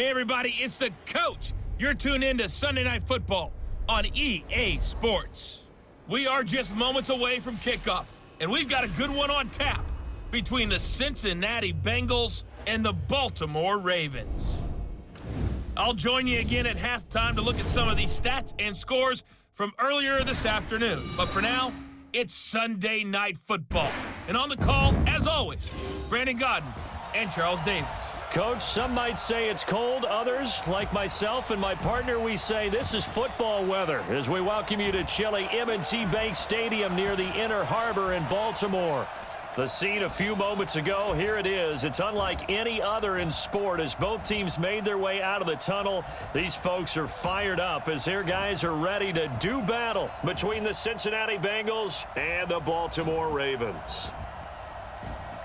Hey everybody, it's the coach. You're tuned in to Sunday Night Football on EA Sports. We are just moments away from kickoff, and we've got a good one on tap between the Cincinnati Bengals and the Baltimore Ravens. I'll join you again at halftime to look at some of these stats and scores from earlier this afternoon. But for now, it's Sunday Night Football. And on the call, as always, Brandon Godden and Charles Davis. Coach, some might say it's cold. Others, like myself and my partner, we say this is football weather as we welcome you to chilly M&T Bank Stadium near the Inner Harbor in Baltimore. The scene a few moments ago, here it is. It's unlike any other in sport as both teams made their way out of the tunnel. These folks are fired up as their guys are ready to do battle between the Cincinnati Bengals and the Baltimore Ravens.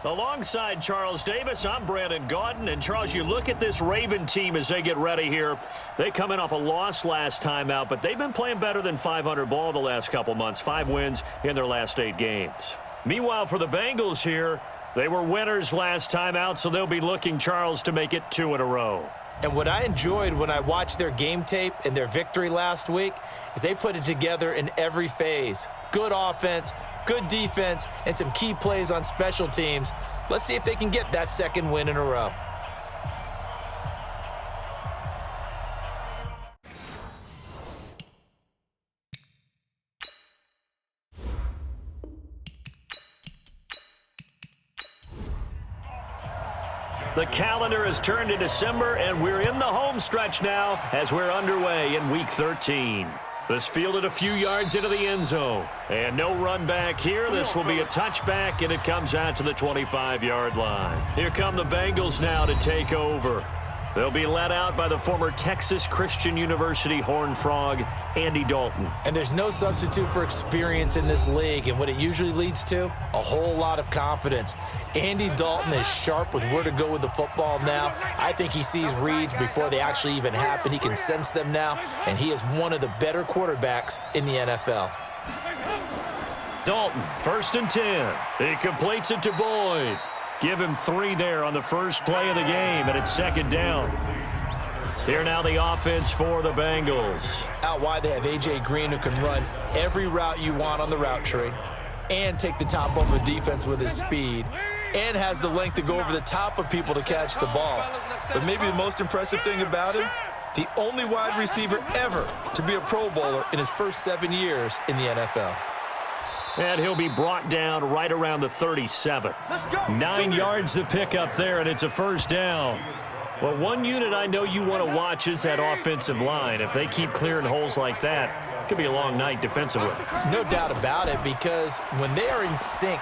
Alongside Charles Davis, I'm Brandon Godden. And Charles, you look at this Raven team as they get ready here. They come in off a loss last time out, but they've been playing better than 500 ball the last couple months. 5 wins in their last 8 games. Meanwhile, for the Bengals here, they were winners last time out, so they'll be looking, Charles, to make it 2 in a row. And what I enjoyed when I watched their game tape and their victory last week is they put it together in every phase. Good offense, good defense, and some key plays on special teams. Let's see if they can get that second win in a row. The calendar has turned to December, and we're in the home stretch now as we're underway in Week 13. This fielded a few yards into the end zone. And no run back here. This will be a touchback, and it comes out to the 25-yard line. Here come the Bengals now to take over. They'll be led out by the former Texas Christian University Horned Frog, Andy Dalton. And there's no substitute for experience in this league, and what it usually leads to, a whole lot of confidence. Andy Dalton is sharp with where to go with the football now. I think he sees reads before they actually even happen. He can sense them now, and he is one of the better quarterbacks in the NFL. Dalton, 1st and 10. He completes it to Boyd. Give him 3 there on the first play of the game, and it's 2nd down. Here now the offense for the Bengals. Out wide, they have A.J. Green, who can run every route you want on the route tree and take the top off of defense with his speed and has the length to go over the top of people to catch the ball. But maybe the most impressive thing about him, the only wide receiver ever to be a Pro Bowler in his first 7 years in the NFL. And he'll be brought down right around the 37. 9 yards to pick up there, and it's a 1st down. Well, one unit I know you want to watch is that offensive line. If they keep clearing holes like that, it could be a long night defensively. No doubt about it, because when they are in sync,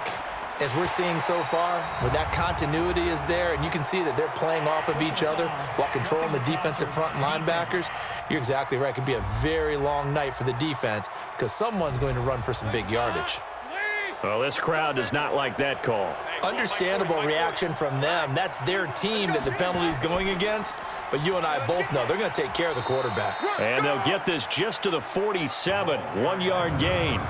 as we're seeing so far, when that continuity is there and you can see that they're playing off of each other while controlling the defensive front and linebackers, you're exactly right. It could be a very long night for the defense because someone's going to run for some big yardage. Well, this crowd does not like that call. Understandable reaction from them. That's their team that the penalty's going against. But you and I both know they're going to take care of the quarterback. And they'll get this just to the 47, 1-yard gain.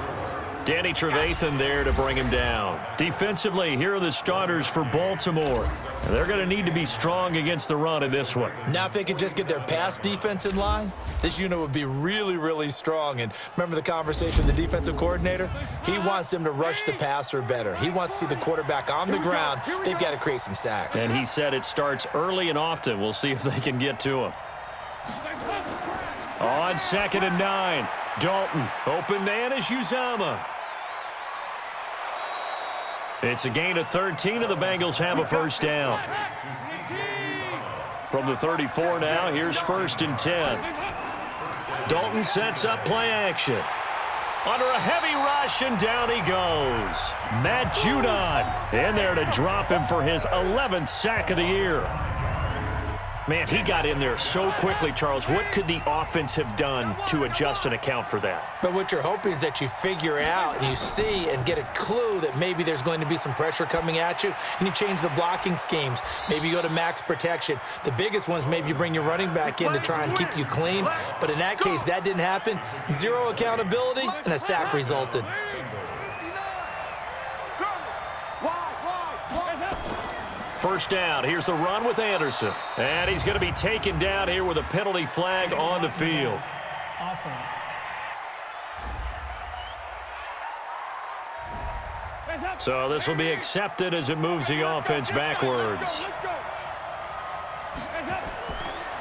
Danny Trevathan there to bring him down. Defensively, here are the starters for Baltimore. They're going to need to be strong against the run in this one. Now, if they could just get their pass defense in line, this unit would be really, really strong. And remember the conversation with the defensive coordinator? He wants them to rush the passer better. He wants to see the quarterback on the ground. They've got to create some sacks. And he said it starts early and often. We'll see if they can get to him. On 2nd and 9, Dalton. Open man is Uzama. It's a gain of 13, and the Bengals have a 1st down. From the 34 now, here's 1st and 10. Dalton sets up play action. Under a heavy rush, and down he goes. Matt Judon in there to drop him for his 11th sack of the year. Man, he got in there so quickly, Charles. What could the offense have done to adjust and account for that? But what you're hoping is that you figure out and you see and get a clue that maybe there's going to be some pressure coming at you, and you change the blocking schemes. Maybe you go to max protection. The biggest one is maybe you bring your running back in to try and keep you clean. But in that case, that didn't happen. 0 accountability, and a sack resulted. first down. Here's the run with Anderson. And he's going to be taken down here with a penalty flag on the field. Offense. So this will be accepted as it moves the offense backwards.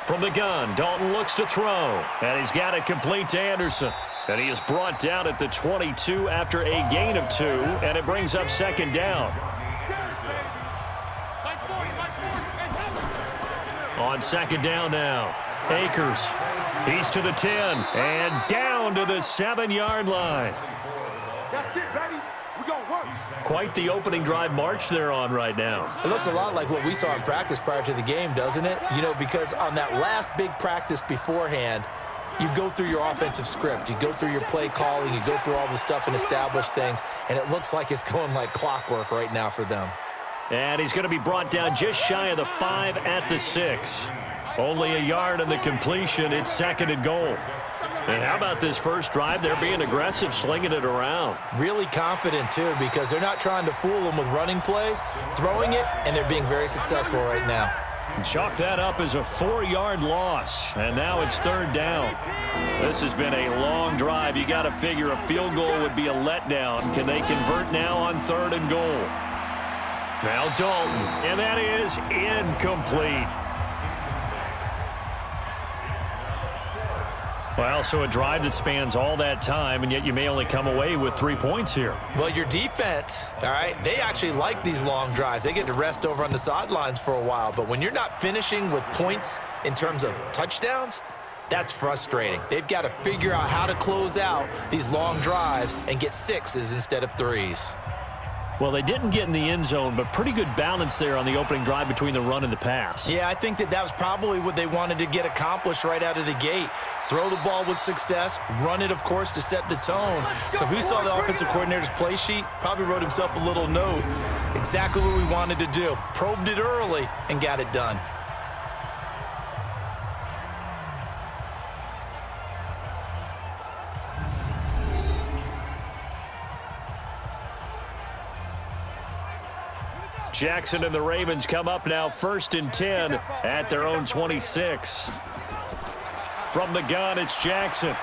From the gun, Dalton looks to throw. And he's got it complete to Anderson. And he is brought down at the 22 after a gain of 2. And it brings up second down. On second down now, Akers. He's to the 10 and down to the 7-yard line. That's it, baby. We're going to work. Quite the opening drive march they're on right now. It looks a lot like what we saw in practice prior to the game, doesn't it? You know, because on that last big practice beforehand, you go through your offensive script. You go through your play calling. You go through all the stuff and establish things. And it looks like it's going like clockwork right now for them. And he's going to be brought down just shy of the 5 at the 6. Only a yard on the completion. It's second and goal. And how about this first drive? They're being aggressive, slinging it around. Really confident, too, because they're not trying to fool them with running plays, throwing it, and they're being very successful right now. Chalk that up as a 4-yard loss, and now it's third down. This has been a long drive. You got to figure a field goal would be a letdown. Can they convert now on third and goal? Now Dalton, and that is incomplete. Well, so a drive that spans all that time, and yet you may only come away with 3 points here. Well, your defense, all right, they actually like these long drives. They get to rest over on the sidelines for a while. But when you're not finishing with points in terms of touchdowns, that's frustrating. They've got to figure out how to close out these long drives and get 6s instead of 3s. Well, they didn't get in the end zone, but pretty good balance there on the opening drive between the run and the pass. Yeah, I think that was probably what they wanted to get accomplished right out of the gate. Throw the ball with success, run it, of course, to set the tone. So who saw the offensive coordinator's play sheet probably wrote himself a little note. Exactly what we wanted to do. Probed it early and got it done. Jackson and the Ravens come up now first and 10 at their own 26. From the gun, it's Jackson.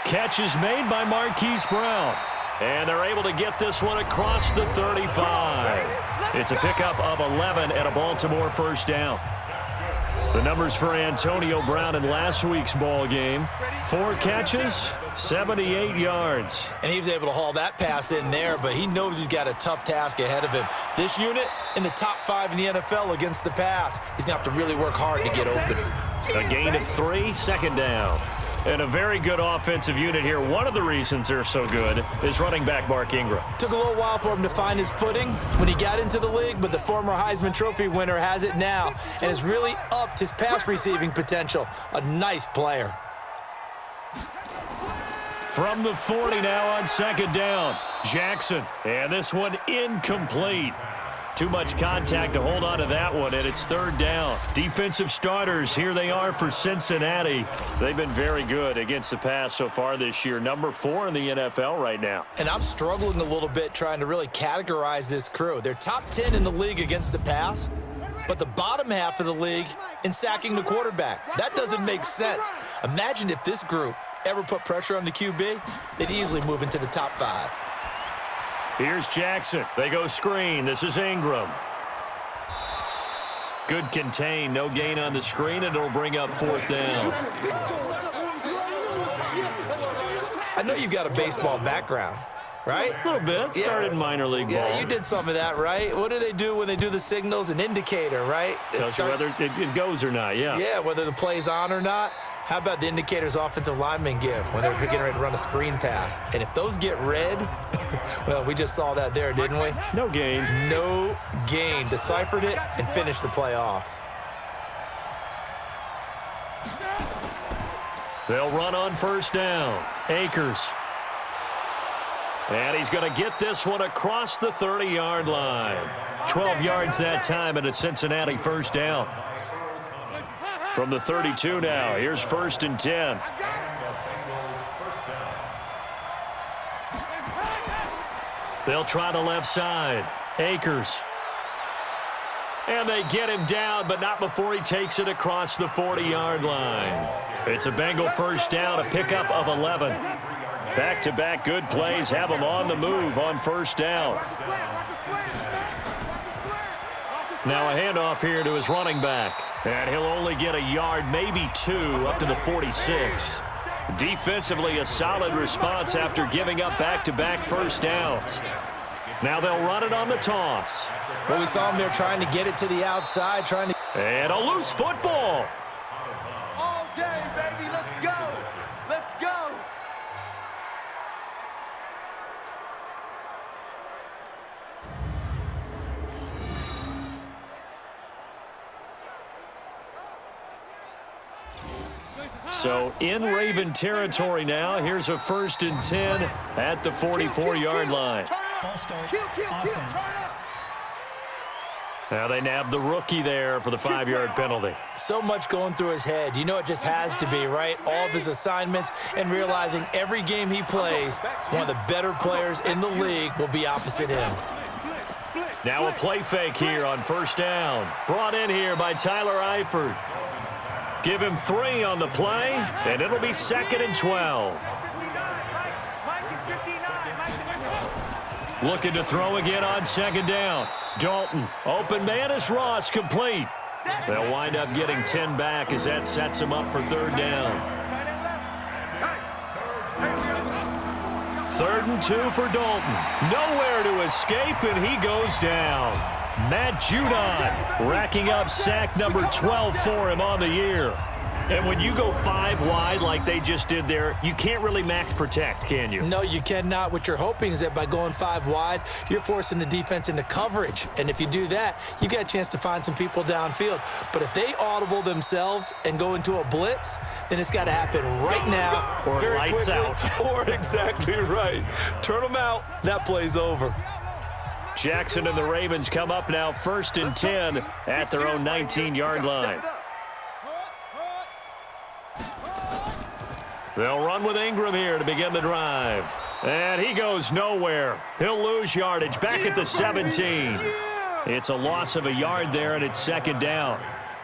Catch is made by Marquise Brown. And they're able to get this one across the 35. It's a pickup of 11 and a Baltimore first down. The numbers for Antonio Brown in last week's ball game: 4 catches, 78 yards. And he was able to haul that pass in there, but he knows he's got a tough task ahead of him. This unit in the top 5 in the NFL against the pass. He's going to have to really work hard to get open. A gain of 3, second down. And a very good offensive unit here. One of the reasons they're so good is running back Mark Ingram. Took a little while for him to find his footing when he got into the league, but the former Heisman Trophy winner has it now and has really upped his pass receiving potential. A nice player. From the 40 now on second down, Jackson. And this one incomplete. Too much contact to hold on to that one, and it's third down. Defensive starters, here they are for Cincinnati. They've been very good against the pass so far this year. Number 4 in the NFL right now. And I'm struggling a little bit trying to really categorize this crew. They're top 10 in the league against the pass, but the bottom half of the league in sacking the quarterback. That doesn't make sense. Imagine if this group ever put pressure on the QB, they'd easily move into the top 5. Here's Jackson. They go screen. This is Ingram. Good contain. No gain on the screen, and it'll bring up fourth down. I know you've got a baseball background, right? A little bit. Started in minor league ball. Yeah, you did some of that, right? What do they do when they do the signals? An indicator, right? Tells you whether it goes or not, yeah. Yeah, whether the play's on or not. How about the indicators offensive linemen give when they're getting ready to run a screen pass? And if those get red, well, we just saw that there, didn't we? No gain. No gain. Deciphered it and finished the play off. They'll run on first down. Akers. And he's going to get this one across the 30-yard line. 12 yards that time, and a Cincinnati first down. From the 32 now, here's first and 10. They'll try the left side. Akers. And they get him down, but not before he takes it across the 40-yard line. It's a Bengal first down, a pickup of 11. Back-to-back good plays have him on the move on first down. Now a handoff here to his running back. And he'll only get a yard, maybe two, up to the 46. Defensively, a solid response after giving up back-to-back first downs. Now they'll run it on the toss. Well, we saw him there trying to get it to the outside, And a loose football. All day, baby. Let's go. Let's go. So in Raven territory now. Here's a 1st and 10 at the 44-yard line. Now they nab the rookie there for the 5-yard penalty. So much going through his head. You know it just has to be, right? All of his assignments and realizing every game he plays, one of the better players in the league will be opposite him. Now a play fake here on first down. Brought in here by Tyler Eifert. Give him 3 on the play, and it'll be 2nd and 12. Looking to throw again on 2nd down. Dalton, open man is Ross, complete. They'll wind up getting 10 back as that sets them up for 3rd down. 3rd and 2 for Dalton. Nowhere to escape, and he goes down. Matt Judon racking up sack number 12 for him on the year. And when you go 5 wide like they just did there, you can't really max protect, can you? No, you cannot. What you're hoping is that by going 5 wide, you're forcing the defense into coverage. And if you do that, you get a chance to find some people downfield. But if they audible themselves and go into a blitz, then it's got to happen right now. Or very lights quickly. out. Or exactly right. Turn them out. That play's over. Jackson and the Ravens come up now 1st and 10 at their own 19-yard line. They'll run with Ingram here to begin the drive. And he goes nowhere. He'll lose yardage back at the 17. It's a loss of a yard there, and it's 2nd down.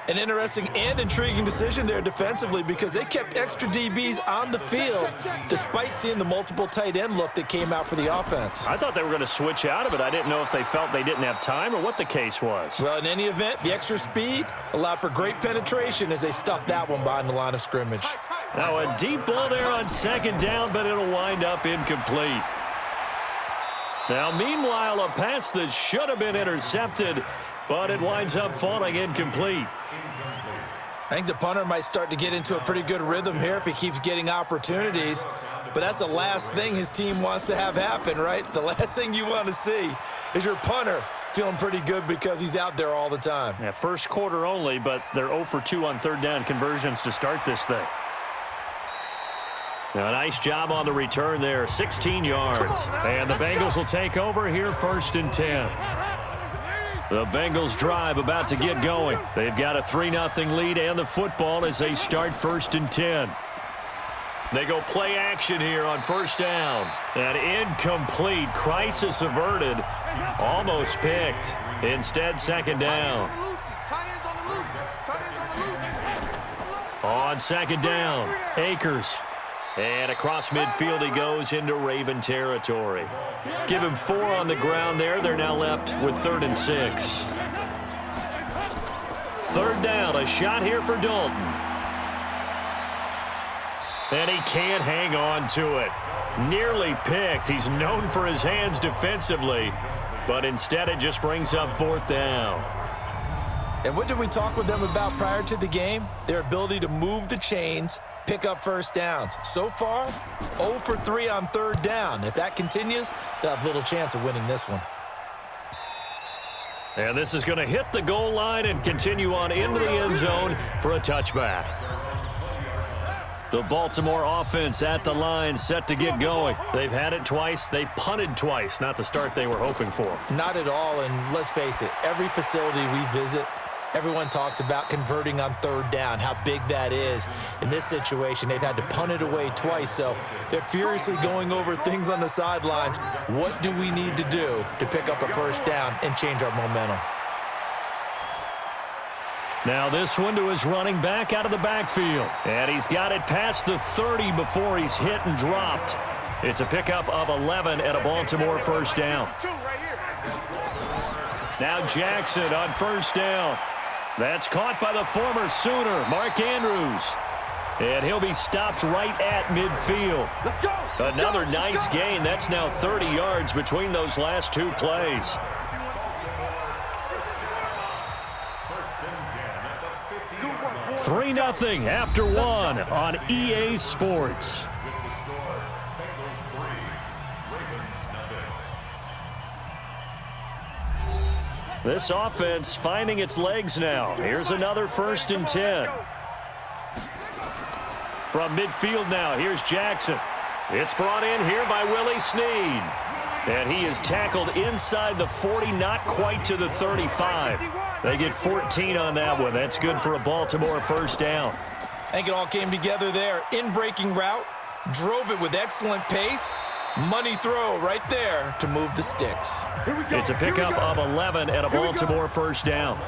An interesting and intriguing decision there defensively because they kept extra DBs on the field despite seeing the multiple tight end look that came out for the offense. I thought they were going to switch out of it. I didn't know if they felt they didn't have time or what the case was. Well, in any event, the extra speed allowed for great penetration as they stuffed that one behind the line of scrimmage. Now a deep ball there on 2nd down, but it'll wind up incomplete. Now, meanwhile, a pass that should have been intercepted, but it winds up falling incomplete. I think the punter might start to get into a pretty good rhythm here if he keeps getting opportunities. But that's the last thing his team wants to have happen, right? The last thing you want to see is your punter feeling pretty good because he's out there all the time. Yeah, first quarter only, but they're 0 for 2 on 3rd down conversions to start this thing. Now, a nice job on the return there, 16 yards. And the Bengals will take over here 1st and 10. The Bengals drive about to get going. They've got a 3-0 lead and the football as they start 1st and 10. They go play action here on 1st down. An incomplete, crisis averted, almost picked. Instead, 2nd down. On 2nd down, Akers. And across midfield he goes into Raven territory. Give him 4 on the ground there. They're now left with 3rd and 6. 3rd down, a shot here for Dalton. And he can't hang on to it. Nearly picked. He's known for his hands defensively, but instead it just brings up 4th down. And what did we talk with them about prior to the game? Their ability to move the chains, pick up first downs. So far, 0 for 3 on 3rd down. If that continues, they'll have little chance of winning this one. And this is going to hit the goal line and continue on into the end zone for a touchback. The Baltimore offense at the line, set to get going. They've had it twice. They've punted twice. Not the start they were hoping for. Not at all, and let's face it, every facility we visit, everyone talks about converting on 3rd down, how big that is. In this situation, they've had to punt it away twice, so they're furiously going over things on the sidelines. What do we need to do to pick up a 1st down and change our momentum? Now this one to his running back out of the backfield. And he's got it past the 30 before he's hit and dropped. It's a pickup of 11 and a Baltimore first down. Now Jackson on first down. That's caught by the former Sooner, Mark Andrews. And he'll be stopped right at midfield. Another nice gain. That's now 30 yards between those last two plays. 3-0 after one on EA Sports. This offense finding its legs now. Here's another 1st and 10. From midfield now, here's Jackson. It's brought in here by Willie Snead. And he is tackled inside the 40, not quite to the 35. They get 14 on that one. That's good for a Baltimore first down. I think it all came together there. In-breaking route, drove it with excellent pace. Money throw right there to move the sticks. It's a pickup of 11 and a Baltimore first down.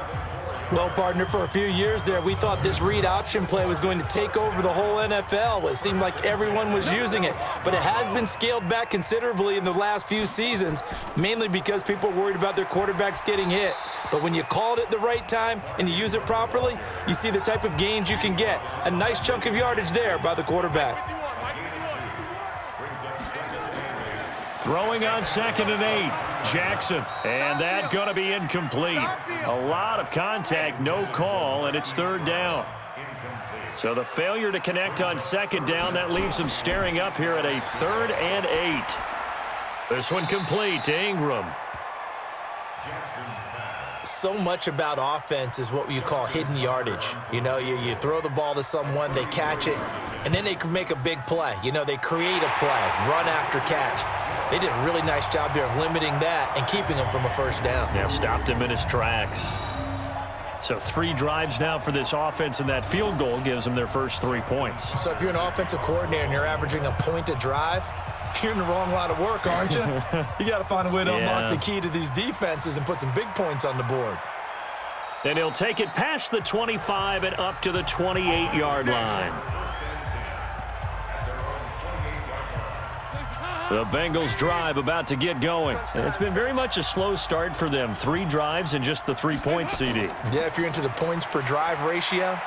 Well, partner, for a few years there, we thought this read option play was going to take over the whole NFL. It seemed like everyone was using it, but it has been scaled back considerably in the last few seasons, mainly because people are worried about their quarterbacks getting hit. But when you call it at the right time and you use it properly, you see the type of gains you can get. A nice chunk of yardage there by the quarterback. Throwing on 2nd and 8, Jackson, and that going to be incomplete. A lot of contact, no call, and it's 3rd down. So the failure to connect on 2nd down, that leaves him staring up here at a 3rd and 8. This one complete to Ingram. So much about offense is what you call hidden yardage. You know, you throw the ball to someone, they catch it, and then they can make a big play. You know, they create a play, run after catch. They did a really nice job there of limiting that and keeping him from a first down. Yeah, stopped him in his tracks. So 3 drives now for this offense, and that field goal gives them their first 3 points. So if you're an offensive coordinator and you're averaging a point a drive, you're in the wrong line of work, aren't you? You got to find a way to unlock the key to these defenses and put some big points on the board. And he'll take it past the 25 and up to the 28-yard line. The Bengals drive about to get going. And it's been very much a slow start for them. 3 drives and just the 3 points, CD. Yeah, if you're into the points per drive ratio,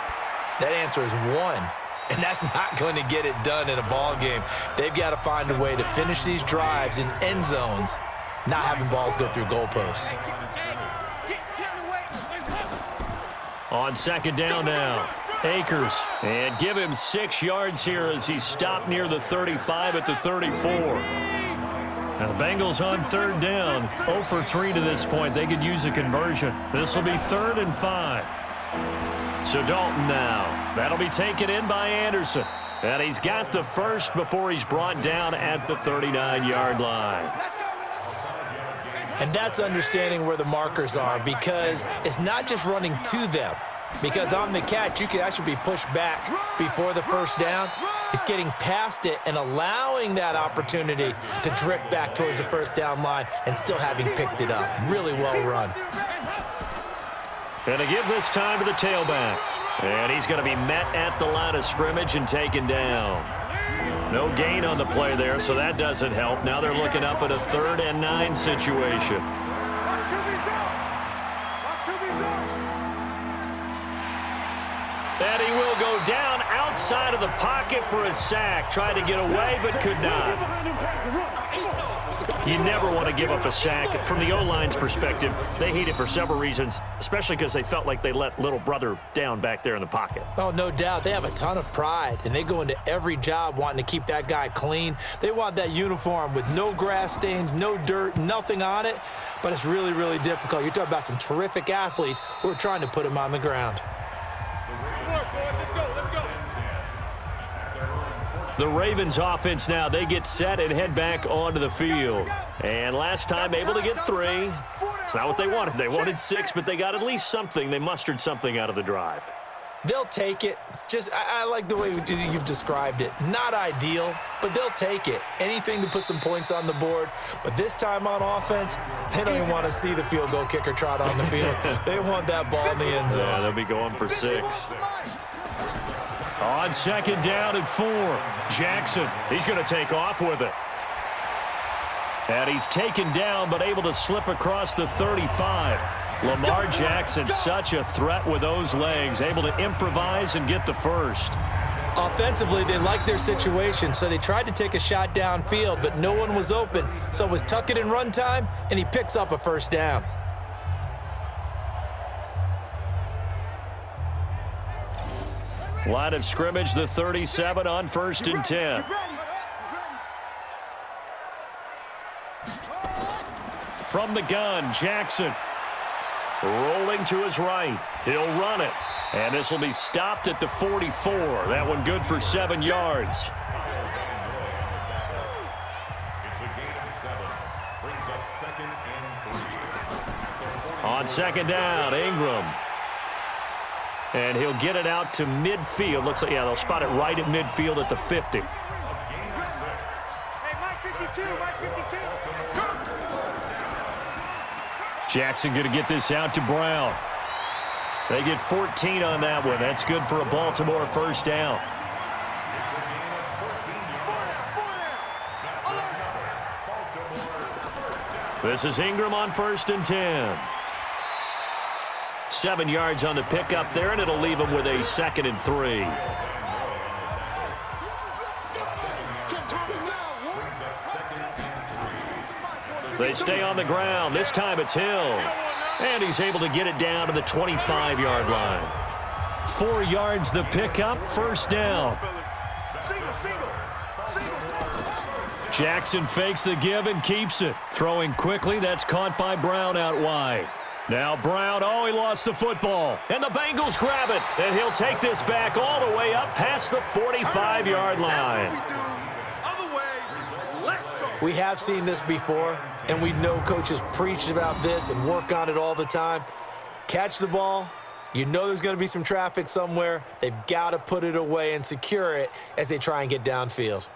that answer is 1. And that's not going to get it done in a ball game. They've got to find a way to finish these drives in end zones, not having balls go through goalposts. On 2nd down now, Akers. And give him 6 yards here as he's stopped near the 35 at the 34. Now the Bengals on 3rd down, 0 for 3 to this point. They could use a conversion. This will be 3rd and 5. So Dalton now. That'll be taken in by Anderson. And he's got the first before he's brought down at the 39-yard line. And that's understanding where the markers are, because it's not just running to them. Because on the catch, you could actually be pushed back before the first down. It's getting past it and allowing that opportunity to drift back towards the first down line and still having picked it up. Really well run. And to give this time to the tailback. And he's going to be met at the line of scrimmage and taken down. No gain on the play there, so that doesn't help. Now they're looking up at a 3rd and 9 situation. And he will go down outside of the pocket for a sack. Tried to get away, but could not. You never want to give up a sack. From the O-line's perspective, they hate it for several reasons, especially because they felt like they let little brother down back there in the pocket. Oh, no doubt. They have a ton of pride, and they go into every job wanting to keep that guy clean. They want that uniform with no grass stains, no dirt, nothing on it, but it's really, really difficult. You're talking about some terrific athletes who are trying to put him on the ground. The Ravens offense now, they get set and head back onto the field. And last time able to get 3. It's not what they wanted. They wanted 6, but they got at least something. They mustered something out of the drive. They'll take it. I like the way you've described it. Not ideal, but they'll take it. Anything to put some points on the board. But this time on offense, they don't even want to see the field goal kicker trot on the field. They want that ball in the end zone. Yeah, they'll be going for 6. On 2nd down and 4. Jackson, he's going to take off with it. And he's taken down, but able to slip across the 35. Lamar Jackson, such a threat with those legs, able to improvise and get the first. Offensively, they liked their situation, so they tried to take a shot downfield, but no one was open. So it was tuck it and run time, and he picks up a first down. Line of scrimmage, the 37 on 1st and 10. From the gun, Jackson. Rolling to his right. He'll run it. And this will be stopped at the 44. That one good for 7 yards. It's a gain of 7. Brings up 2nd and 3. On 2nd down, Ingram. And he'll get it out to midfield. Looks like, yeah, they'll spot it right at midfield at the 50. Hey, Mike 52, Mike 52. Jackson going to get this out to Brown. They get 14 on that one. That's good for a Baltimore first down. This is Ingram on 1st and 10. 7 yards on the pickup there, and it'll leave him with a 2nd and 3. They stay on the ground. This time it's Hill. And he's able to get it down to the 25-yard line. 4 yards the pickup, first down. Jackson fakes the give and keeps it. Throwing quickly, that's caught by Brown out wide. Now Brown, he lost the football. And the Bengals grab it. And he'll take this back all the way up past the 45-yard line. We have seen this before, and we know coaches preach about this and work on it all the time. Catch the ball. You know there's going to be some traffic somewhere. They've got to put it away and secure it as they try and get downfield.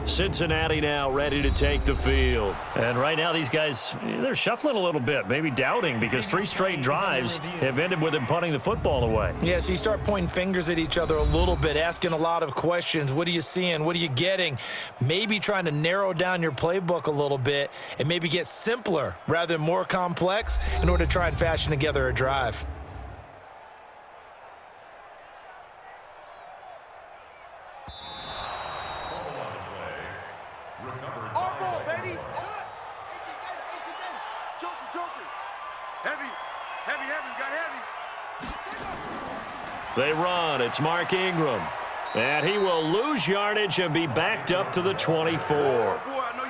Cincinnati now ready to take the field. And right now these guys, they're shuffling a little bit, maybe doubting, because 3 straight drives have ended with them punting the football away. Yeah, so you start pointing fingers at each other a little bit, asking a lot of questions. What are you seeing? What are you getting? Maybe trying to narrow down your playbook a little bit and maybe get simpler rather than more complex in order to try and fashion together a drive. They run. It's Mark Ingram. And he will lose yardage and be backed up to the 24.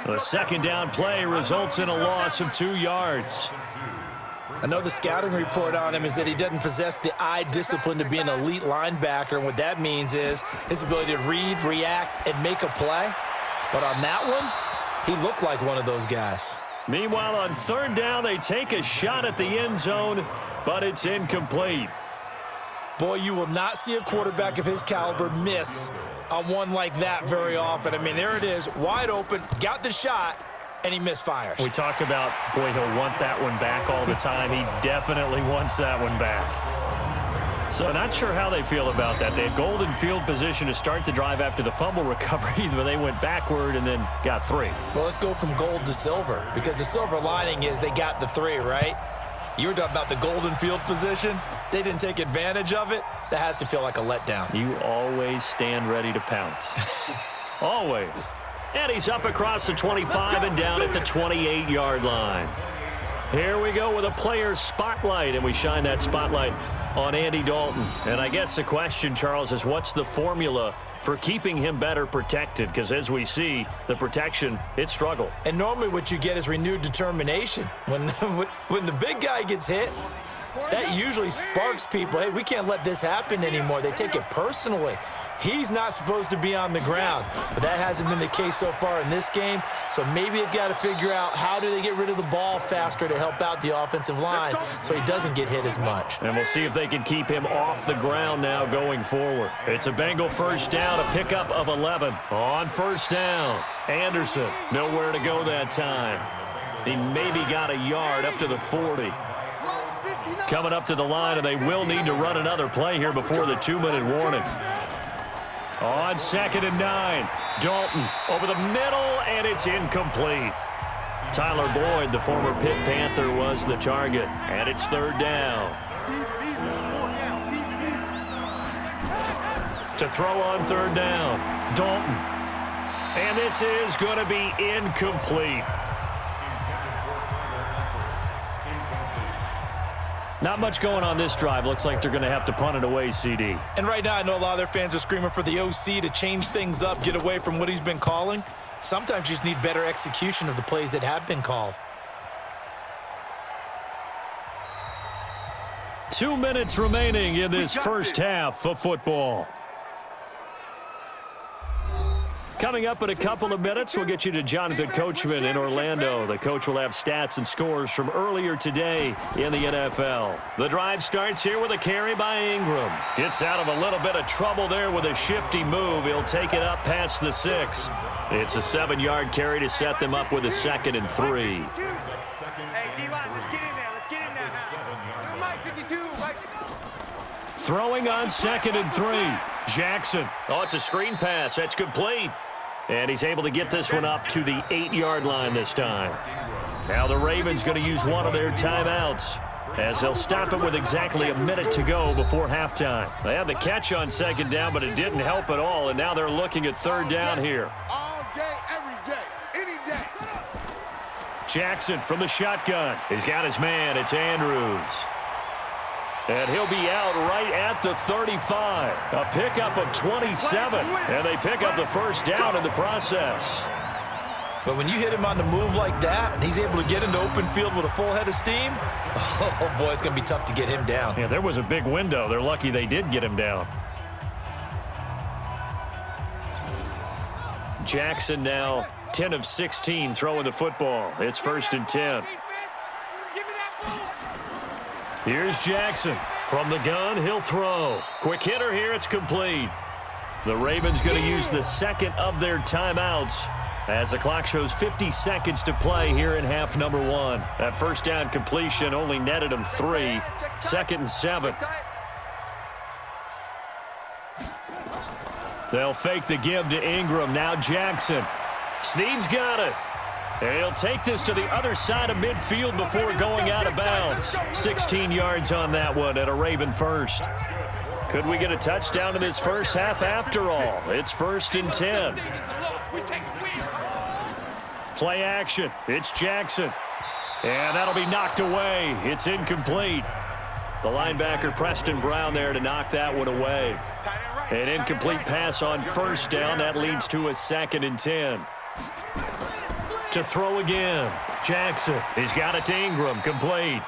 The 2nd down play results in a loss of 2 yards. I know the scouting report on him is that he doesn't possess the eye discipline to be an elite linebacker. And what that means is his ability to read, react, and make a play. But on that one, he looked like one of those guys. Meanwhile, on 3rd down, they take a shot at the end zone, but it's incomplete. Boy, you will not see a quarterback of his caliber miss on one like that very often. I mean, there it is, wide open, got the shot, and he misfires. We talk about, boy, he'll want that one back all the time. He definitely wants that one back. So not sure how they feel about that. They had golden field position to start the drive after the fumble recovery, but they went backward and then got 3. Well, let's go from gold to silver, because the silver lining is they got the 3, right? You were talking about the golden field position. They didn't take advantage of it. That has to feel like a letdown. You always stand ready to pounce. Always. And he's up across the 25 and down at the 28-yard line. Here we go with a player spotlight, and we shine that spotlight on Andy Dalton. And I guess the question, Charles, is what's the formula for keeping him better protected? Because as we see, the protection, it struggled. And normally what you get is renewed determination. When the big guy gets hit, that usually sparks people. Hey, we can't let this happen anymore. They take it personally. He's not supposed to be on the ground, but that hasn't been the case so far in this game. So maybe they've got to figure out how do they get rid of the ball faster to help out the offensive line so he doesn't get hit as much. And we'll see if they can keep him off the ground now going forward. It's a Bengal first down, a pickup of 11 on first down. Anderson, nowhere to go that time. He maybe got a yard up to the 40. Coming up to the line, and they will need to run another play here before the 2-minute warning. On 2nd and 9, Dalton over the middle, and it's incomplete. Tyler Boyd, the former Pitt Panther, was the target, and it's 3rd down. To throw on 3rd down, Dalton. And this is going to be incomplete. Not much going on this drive. Looks like they're going to have to punt it away, CD. And right now, I know a lot of their fans are screaming for the OC to change things up, get away from what he's been calling. Sometimes you just need better execution of the plays that have been called. 2 minutes remaining in this first half of football. Coming up in a couple of minutes, we'll get you to Jonathan Coachman in Orlando. The coach will have stats and scores from earlier today in the NFL. The drive starts here with a carry by Ingram. Gets out of a little bit of trouble there with a shifty move. He'll take it up past the 6. It's a 7-yard carry to set them up with a 2nd and 3. Hey, D-line, let's get in there. Let's get in there now. Mike 52, Mike. Throwing on 2nd and 3. Jackson. Oh, it's a screen pass. That's complete. And he's able to get this one up to the 8-yard line this time. Now the Ravens going to use one of their timeouts as they'll stop it with exactly a minute to go before halftime. They had the catch on 2nd down, but it didn't help at all, and now they're looking at 3rd down here. All day, every day, any day. Jackson from the shotgun. He's got his man. It's Andrews. And he'll be out right at the 35. A pickup of 27. And they pick up the first down in the process. But when you hit him on the move like that, and he's able to get into open field with a full head of steam, oh, boy, it's going to be tough to get him down. Yeah, there was a big window. They're lucky they did get him down. Jackson now 10 of 16 throwing the football. It's 1st and 10. Here's Jackson. From the gun, he'll throw. Quick hitter here, it's complete. The Ravens going to use the 2nd of their timeouts as the clock shows 50 seconds to play here in half number 1. That first down completion only netted them 3. 2nd and 7. They'll fake the give to Ingram. Now Jackson. Snead's got it. And he'll take this to the other side of midfield before going out of bounds. 16 yards on that one at a Raven first. Could we get a touchdown in this first half after all? It's 1st and 10. Play action. It's Jackson. And that'll be knocked away. It's incomplete. The linebacker Preston Brown there to knock that one away. An incomplete pass on first down. That leads to a 2nd and 10. To throw again. Jackson. He's got it to Ingram. Complete.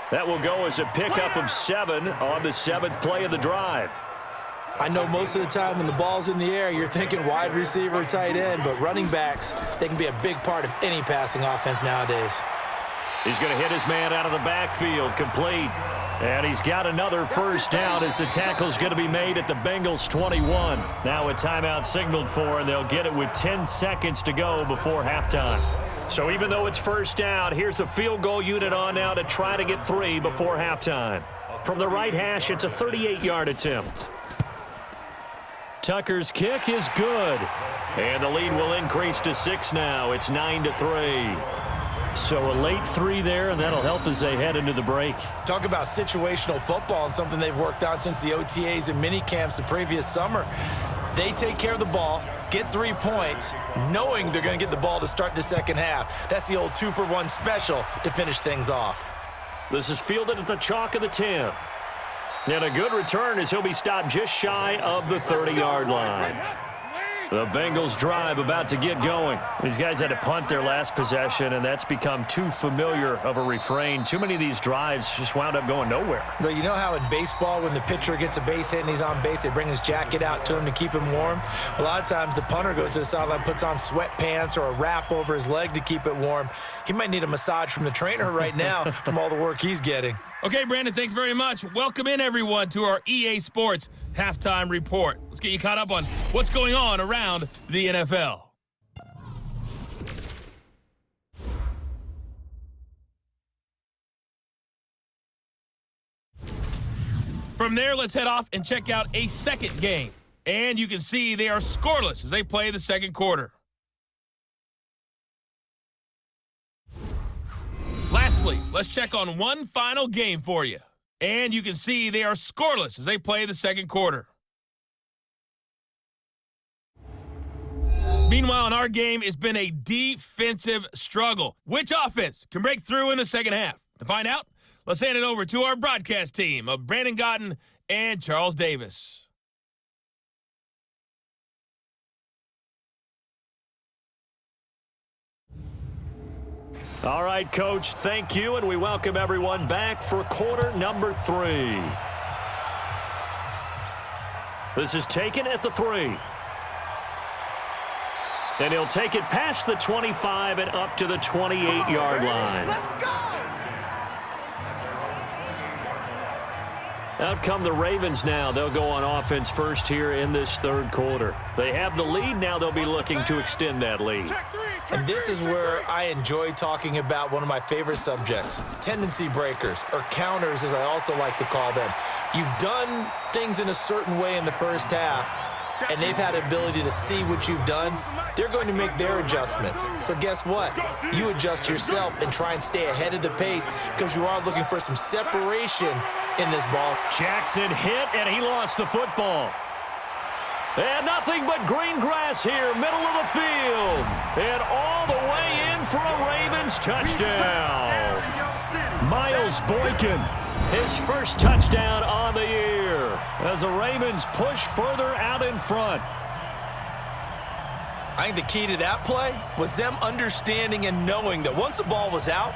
That will go as a pickup of 7 on the 7th play of the drive. I know most of the time when the ball's in the air, you're thinking wide receiver, tight end, but running backs, they can be a big part of any passing offense nowadays. He's going to hit his man out of the backfield. Complete. And he's got another first down as the tackle's going to be made at the Bengals 21. Now a timeout signaled for, and they'll get it with 10 seconds to go before halftime. So even though it's first down, here's the field goal unit on now to try to get 3 before halftime. From the right hash, it's a 38-yard attempt. Tucker's kick is good. And the lead will increase to 6 now. It's 9-3. So a late 3 there, and that'll help as they head into the break. Talk about situational football and something they've worked on since the OTAs and mini camps the previous summer. They take care of the ball, get 3 points, knowing they're going to get the ball to start the second half. That's the old 2-for-1 special to finish things off. This is fielded at the chalk of the 10. And a good return as he'll be stopped just shy of the 30-yard line. The Bengals drive about to get going. These guys had to punt their last possession, and that's become too familiar of a refrain. Too many of these drives just wound up going nowhere. Well, you know how in baseball, when the pitcher gets a base hit and he's on base, they bring his jacket out to him to keep him warm? A lot of times the punter goes to the sideline, puts on sweatpants or a wrap over his leg to keep it warm. He might need a massage from the trainer right now from all the work he's getting. Okay, Brandon, thanks very much. Welcome in, everyone, to our EA Sports Halftime Report. Let's get you caught up on what's going on around the NFL. From there, let's head off and check out a second game. And you can see they are scoreless as they play the second quarter. Lastly, let's check on one final game for you. And you can see they are scoreless as they play the second quarter. Meanwhile, in our game, it's been a defensive struggle. Which offense can break through in the second half? To find out, let's hand it over to our broadcast team of Brandon Gotten and Charles Davis. All right, Coach, thank you, and we welcome everyone back for quarter number 3. This is taken at the 3. And he'll take it past the 25 and up to the 28-yard line. Let's go! Out come the Ravens now. They'll go on offense first here in this third quarter. They have the lead. Now they'll be looking to extend that lead. And this is where I enjoy talking about one of my favorite subjects, tendency breakers, or counters as I also like to call them. You've done things in a certain way in the first half, and they've had the ability to see what you've done. They're going to make their adjustments. So guess what? You adjust yourself and try and stay ahead of the pace because you are looking for some separation in this ball. Jackson hit, and he lost the football. And nothing but green grass here, middle of the field. And all the way in for a Ravens touchdown. Miles Boykin, his first touchdown on the year as the Ravens push further out in front. I think the key to that play was them understanding and knowing that once the ball was out,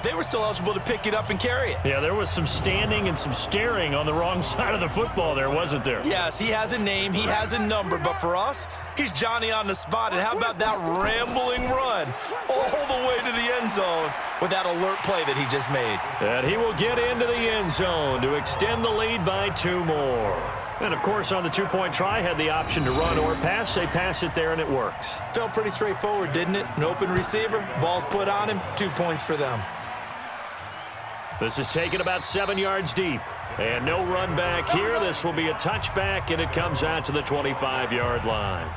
they were still eligible to pick it up and carry it. Yeah, there was some standing and some staring on the wrong side of the football there, wasn't there? Yes, he has a name, he has a number, but for us, he's Johnny on the spot. And how about that rambling run all the way to the end zone with that alert play that he just made? And he will get into the end zone to extend the lead by 2 more. And, of course, on the two-point try, had the option to run or pass. They pass it there, and it works. Felt pretty straightforward, didn't it? An open receiver, ball's put on him, 2 points for them. This is taken about 7 yards deep. And no run back here. This will be a touchback, and it comes out to the 25-yard line.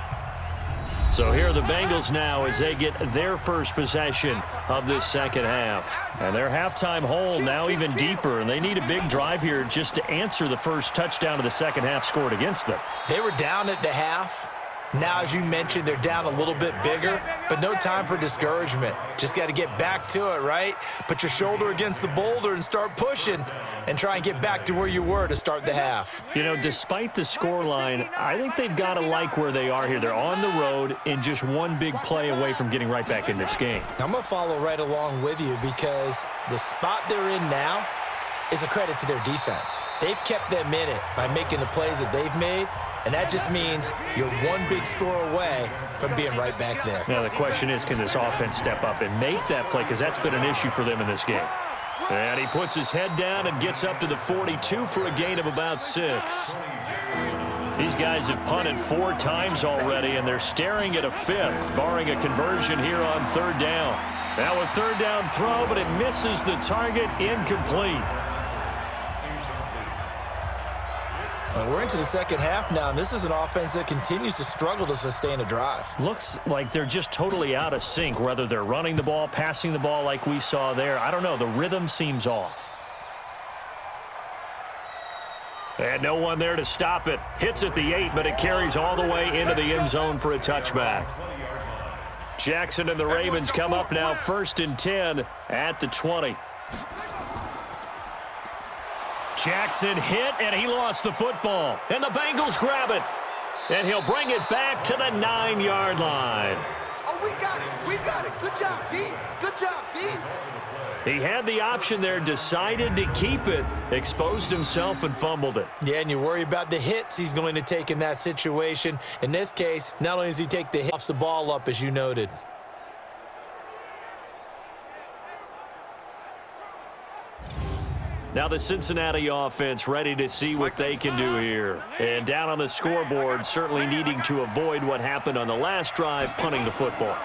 So here are the Bengals now as they get their first possession of this second half. And their halftime hole now even deeper, and they need a big drive here just to answer the first touchdown of the second half scored against them. They were down at the half. Now, as you mentioned, they're down a little bit bigger, but no time for discouragement. Just got to get back to it, right? Put your shoulder against the boulder and start pushing and try and get back to where you were to start the half. You know, despite the scoreline, I think they've got to like where they are here. They're on the road and just one big play away from getting right back in this game. I'm going to follow right along with you because the spot they're in now is a credit to their defense. They've kept them in it by making the plays that they've made. And that just means you're one big score away from being right back there. Now, the question is, can this offense step up and make that play? Because that's been an issue for them in this game. And he puts his head down and gets up to the 42 for a gain of about 6. These guys have punted 4 times already, and they're staring at a 5th, barring a conversion here on 3rd down. Now a 3rd down throw, but it misses the target, incomplete. We're into the second half now, and this is an offense that continues to struggle to sustain a drive. Looks like they're just totally out of sync, whether they're running the ball, passing the ball like we saw there. I don't know. The rhythm seems off. And no one there to stop it. Hits at the 8, but it carries all the way into the end zone for a touchback. Jackson and the Ravens come up now 1st and 10 at the 20. Jackson hit, and he lost the football. And the Bengals grab it. And he'll bring it back to the 9-yard line. Oh, we got it. We got it. Good job, D. Good job, D. He had the option there, decided to keep it, exposed himself and fumbled it. Yeah, and you worry about the hits he's going to take in that situation. In this case, not only does he take the hit, offs the ball up, as you noted. Now the Cincinnati offense ready to see what they can do here. And down on the scoreboard, certainly needing to avoid what happened on the last drive, punting the football.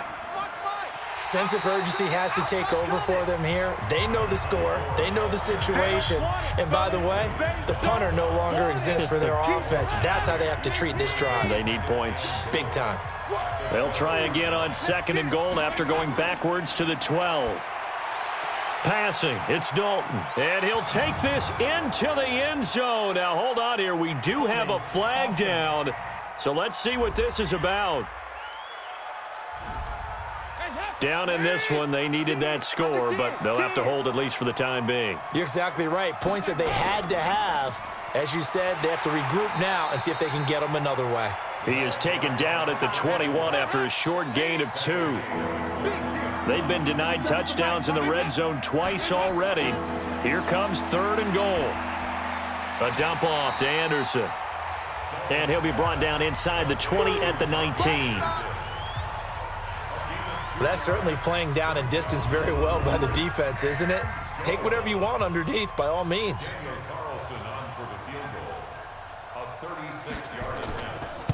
Sense of urgency has to take over for them here. They know the score. They know the situation. And by the way, the punter no longer exists for their offense. That's how they have to treat this drive. They need points. Big time. They'll try again on 2nd and goal after going backwards to the 12. Passing, it's Dalton. And he'll take this into the end zone. Now, hold on here. We do have a flag down. So let's see what this is about. Down in this one, they needed that score, but they'll have to hold at least for the time being. You're exactly right. Points that they had to have. As you said, they have to regroup now and see if they can get them another way. He is taken down at the 21 after a short gain of 2. They've been denied touchdowns in the red zone twice already. Here comes 3rd and goal. A dump off to Anderson. And he'll be brought down inside the 20 at the 19. That's certainly playing down and distance very well by the defense, isn't it? Take whatever you want underneath, by all means. Carlson on for the field goal. A 36-yard attempt.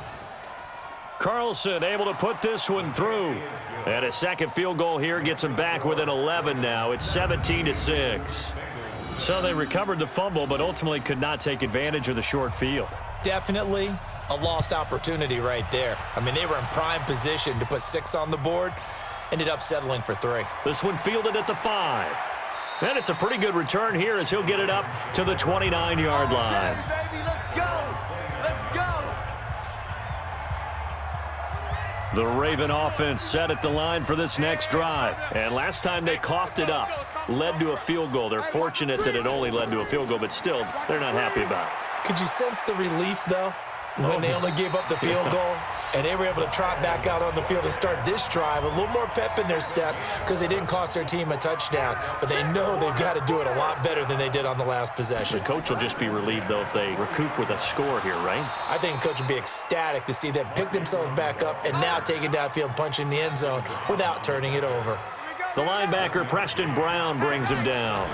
Carlson able to put this one through. And a second field goal here gets him back within 11 now. It's 17-6. So they recovered the fumble, but ultimately could not take advantage of the short field. Definitely a lost opportunity right there. I mean, they were in prime position to put 6 on the board. Ended up settling for 3. This one fielded at the 5. And it's a pretty good return here as he'll get it up to the 29-yard line. Baby, let's go. Let's go. The Raven offense set at the line for this next drive. And last time they coughed it up, led to a field goal. They're fortunate that it only led to a field goal, but still, they're not happy about it. Could you sense the relief, though, when they only gave up the field goal? And they were able to trot back out on the field and start this drive. A little more pep in their step because they didn't cost their team a touchdown. But they know they've got to do it a lot better than they did on the last possession. The coach will just be relieved, though, if they recoup with a score here, right? I think the coach would be ecstatic to see them pick themselves back up and now take it downfield and punch in the end zone without turning it over. The linebacker, Preston Brown, brings him down.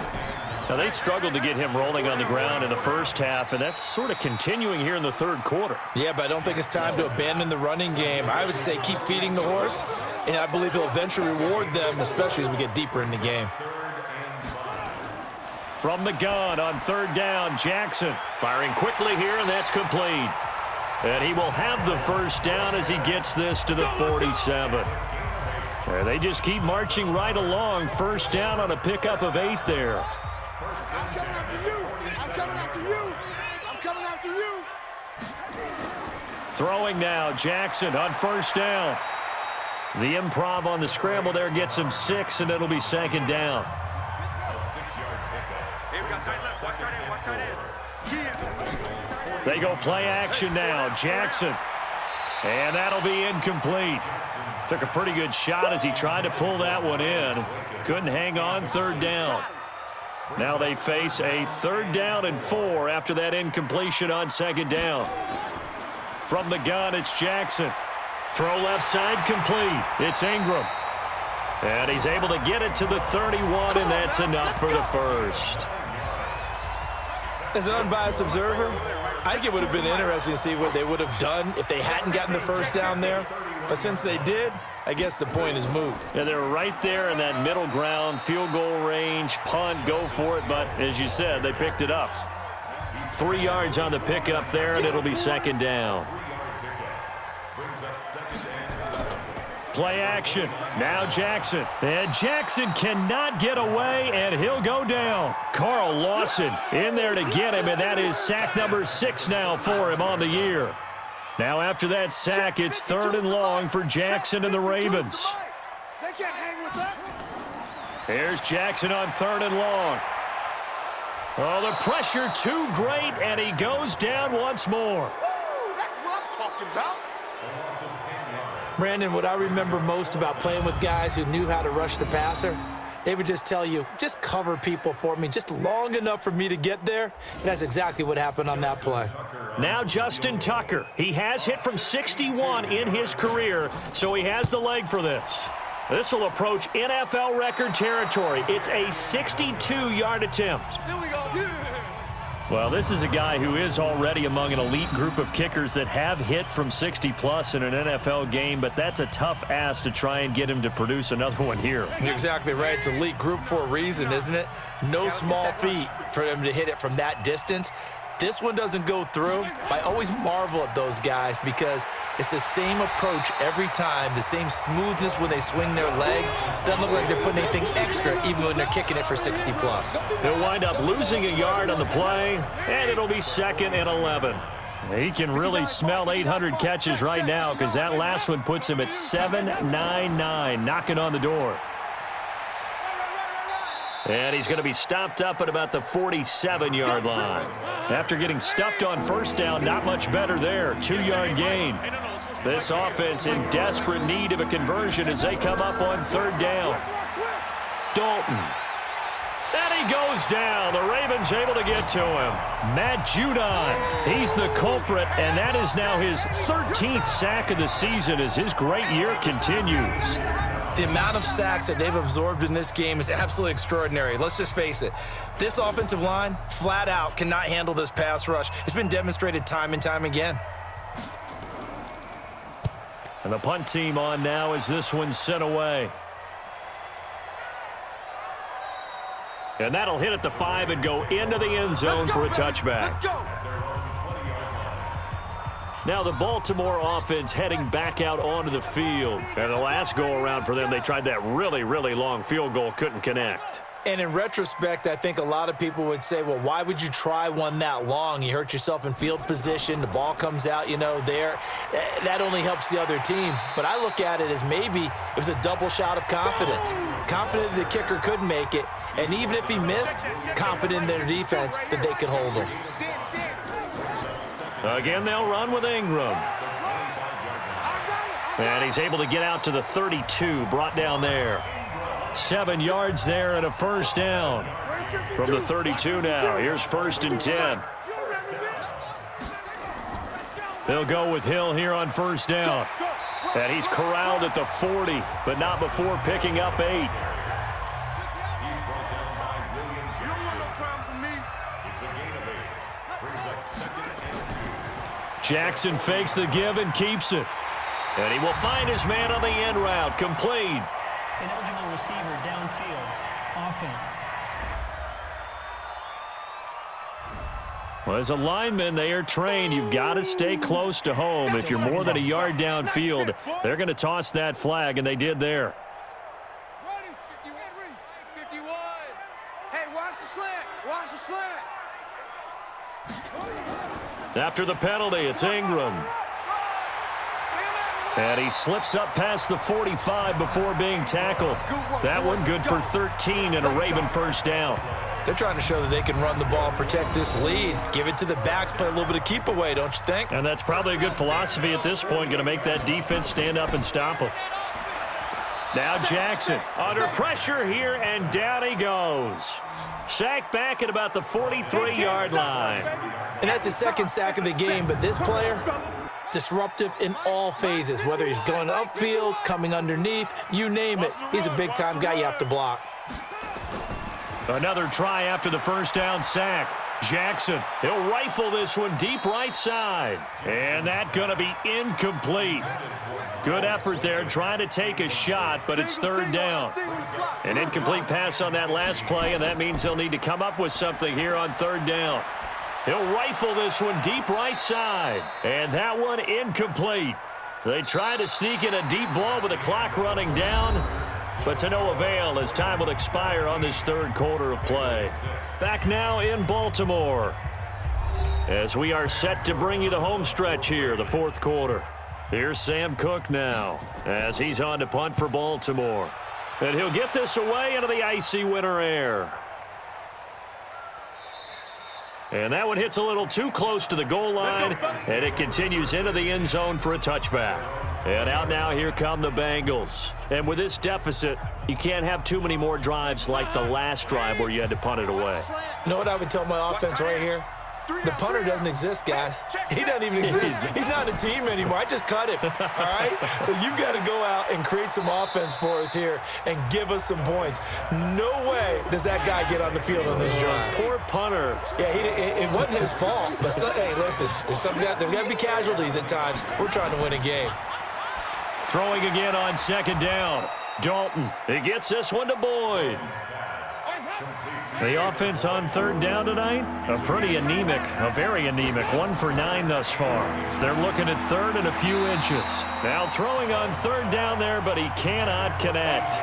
Now, they struggled to get him rolling on the ground in the first half, and that's sort of continuing here in the 3rd quarter. Yeah, but I don't think it's time to abandon the running game. I would say keep feeding the horse, and I believe he'll eventually reward them, especially as we get deeper in the game. From the gun on 3rd down, Jackson firing quickly here, and that's complete. And he will have the first down as he gets this to the 47. And they just keep marching right along. First down on a pickup of 8 there. I'm coming after you. I'm coming after you. I'm coming after you. Throwing now, Jackson on 1st down. The improv on the scramble there gets him 6, and it'll be 2nd down. A 6-yard pickup. Hey, we got tight left. Watch tight end. Watch tight end. They go play action now. Jackson. And that'll be incomplete. Took a pretty good shot as he tried to pull that one in. Couldn't hang on 3rd down. Now they face a 3rd down and 4 after that incompletion on 2nd down. From the gun, it's Jackson. Throw left side complete. It's Ingram. And he's able to get it to the 31, and that's enough for the first. As an unbiased observer, I think it would have been interesting to see what they would have done if they hadn't gotten the first down there. But since they did, I guess the point is moot. Yeah, they're right there in that middle ground, field goal range, punt, go for it. But as you said, they picked it up. 3 yards on the pickup there, and it'll be 2nd down. Play action. Now Jackson. And Jackson cannot get away, and he'll go down. Carl Lawson in there to get him, and that is sack number 6 now for him on the year. Now after that sack, it's 3rd and long for Jackson and the Ravens. They can't hang with that. Here's Jackson on 3rd and long. Oh, the pressure too great, and he goes down once more. Woo, that's what I'm talking talking about? Brandon, what I remember most about playing with guys who knew how to rush the passer, they would just tell you, just cover people for me, just long enough for me to get there. And that's exactly what happened on that play. Now Justin Tucker. He has hit from 61 in his career, so he has the leg for this. This will approach NFL record territory. It's a 62-yard attempt. Here we go. Well, this is a guy who is already among an elite group of kickers that have hit from 60-plus in an NFL game, but that's a tough ask to try and get him to produce another one here. You're exactly right. It's elite group for a reason, isn't it? No small feat for him to hit it from that distance. This one doesn't go through. I always marvel at those guys because it's the same approach every time, the same smoothness when they swing their leg. Doesn't look like they're putting anything extra even when they're kicking it for 60-plus. He'll wind up losing a yard on the play, and it'll be 2nd and 11. He can really smell 800 catches right now because that last one puts him at 799, knocking on the door. And he's going to be stopped up at about the 47-yard line. After getting stuffed on first down, not much better there. 2-yard gain. This offense in desperate need of a conversion as they come up on 3rd down. Dalton. And he goes down. The Ravens able to get to him. Matt Judon. He's the culprit, and that is now his 13th sack of the season as his great year continues. The amount of sacks that they've absorbed in this game is absolutely extraordinary. Let's just face it. This offensive line, flat out, cannot handle this pass rush. It's been demonstrated time and time again. And the punt team on now as this one's sent away. And that'll hit at the 5 and go into the end zone for a touchback. Let's go. Now the Baltimore offense heading back out onto the field. And the last go-around for them, they tried that really, really long field goal, couldn't connect. And in retrospect, I think a lot of people would say, well, why would you try one that long? You hurt yourself in field position. The ball comes out, there. That only helps the other team. But I look at it as maybe it was a double shot of confidence. Confident the kicker could make it. And even if he missed, confident in their defense that they could hold him. Again, they'll run with Ingram. And he's able to get out to the 32, brought down there. 7 yards there and a first down. From the 32 now, here's 1st and 10. They'll go with Hill here on 1st down. And he's corralled at the 40, but not before picking up 8. Jackson fakes the give and keeps it. And he will find his man on the end route. Complete. An eligible receiver downfield. Offense. Well, as a lineman, they are trained. You've got to stay close to home. If you're more than a yard downfield, they're going to toss that flag, and they did there. Ready? 51. Hey, watch the slant. Watch the slant. After the penalty, it's Ingram. And he slips up past the 45 before being tackled. That one good for 13 and a Raven first down. They're trying to show that they can run the ball, protect this lead, give it to the backs, play a little bit of keep away, don't you think? And that's probably a good philosophy at this point, going to make that defense stand up and stop him. Now Jackson under pressure here, and down he goes. Sacked back at about the 43-yard line. And that's his 2nd sack of the game, but this player, disruptive in all phases, whether he's going upfield, coming underneath, you name it. He's a big-time guy you have to block. Another try after the first down sack. Jackson, he'll rifle this one deep right side. And that's going to be incomplete. Good effort there trying to take a shot, but it's 3rd down. An incomplete pass on that last play, and that means they'll need to come up with something here on 3rd down. He'll rifle this one deep right side. And that one incomplete. They try to sneak in a deep ball with the clock running down, but to no avail as time will expire on this 3rd quarter of play. Back now in Baltimore as we are set to bring you the home stretch here, the 4th quarter. Here's Sam Cook now as he's on to punt for Baltimore. And he'll get this away into the icy winter air. And that one hits a little too close to the goal line, and it continues into the end zone for a touchback. And out now, here come the Bengals. And with this deficit, you can't have too many more drives like the last drive where you had to punt it away. You know what I would tell my offense right here? The punter doesn't exist, guys. He doesn't even exist. He's not a team anymore. I just cut him, all right? So you've got to go out and create some offense for us here and give us some points. No way does that guy get on the field on this drive. Poor punter. Yeah, it wasn't his fault. But, hey, listen, there's got to be casualties at times. We're trying to win a game. Throwing again on second down. Dalton, he gets this one to Boyd. The offense on third down tonight, a very anemic, 1 for 9 thus far. They're looking at third and a few inches. Now throwing on third down there, but he cannot connect.